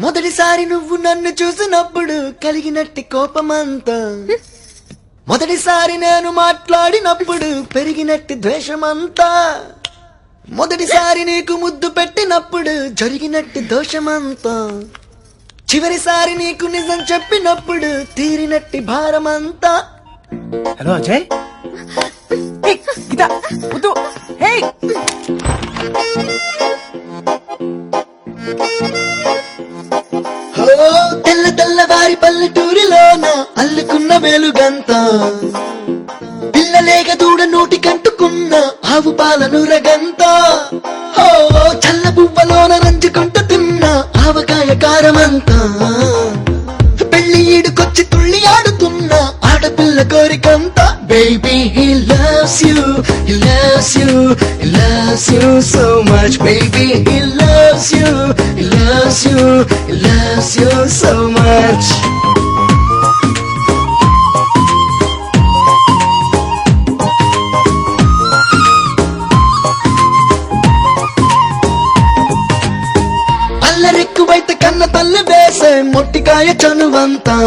మొదటిసారి నువ్వు నన్ను చూసినప్పుడు కలిగినట్టి కోపమంతా, మొదటిసారి నేను మాట్లాడినప్పుడు పెరిగినట్టి ద్వేషమంతా, మొదటిసారి నీకు ముద్దు పెట్టినప్పుడు జరిగినట్టి దోషమంతా, చివరిసారి నీకు నిజం చెప్పినప్పుడు తీరినట్టి భారమంతా. హలో అజయ్, గీత వద్దు. హే తెల్ల తెల్లవారి పల్లెటూరిలోన అల్లుకున్న వెలుగంత, పిల్లలేక దూడ నోటి కంటుకున్న ఆవు పాలను రగంత, చల్ల పువ్వలోన రంజుకుంటూ తిన్న ఆవకాయ కారమంతా, పెళ్లి ఈడుకొచ్చి తుళ్ళి ఆడుతున్న ఆడపిల్ల కోరికంతా. Baby, he loves you, he loves you, he loves you so much. Baby, he loves you, he loves you, he loves you so much. అల్లరెక్కువైతే కన్న తల్లి వేసే మొట్టికాయ చనువంతా,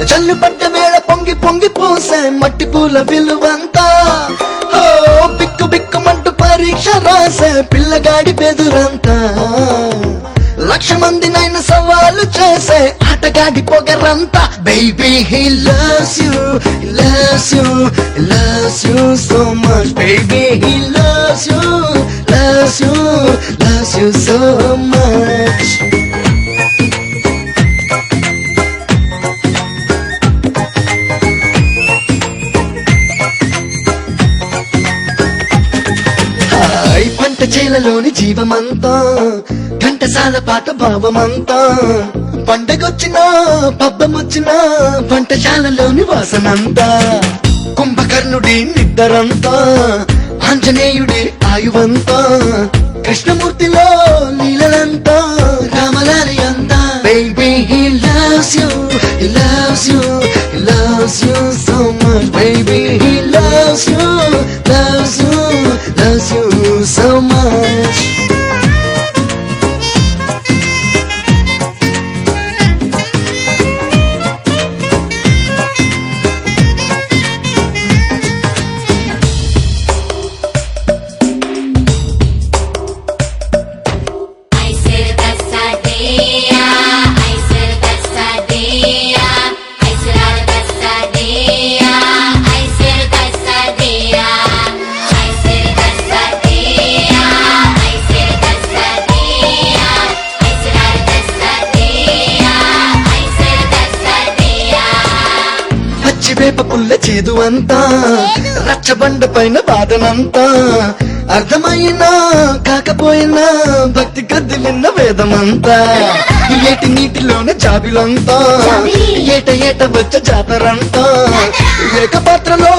జల్లు పడ్డ వేళ పొంగి పొంగి పోసే మట్టి పూల విలువంతా, బిక్కు బిక్కుమంటూ పరీక్ష రాసే పిల్లగాడి బెదురంతా, లక్ష మందినైనా సవాలు చేసే ఆటగాడి పొగరంతా. Baby, he loves you, he loves you, he loves you so much. Baby, he loves you, loves you, loves you so much. పంట చేలలోని జీవమంతా, ఘంటసాల పాట భావమంతా, పండగొచ్చినా పబ్బమొచ్చినా పంటశాలలోని వాసనంతా, కుంభకర్ణుడి నిద్దరంతా, ఆంజనేయుడి ఆయువంతా, కృష్ణమూర్తిలో లీలలంతా, రామలారి అంతా. Baby, he loves you, he loves you, he loves you so much. Baby, he loves you, loves you, loves you so much. వేప పుల్ల చేదు అంతా, రచ్చబండ పైన వాదనంతా, అర్థమైనా కాకపోయినా భక్తి గద్ది విన్న వేదమంతా, ఏటి నీటిలోనే జాబిలంతా, ఏట ఏట వచ్చే జాతరంతా, ఏక పాత్రలో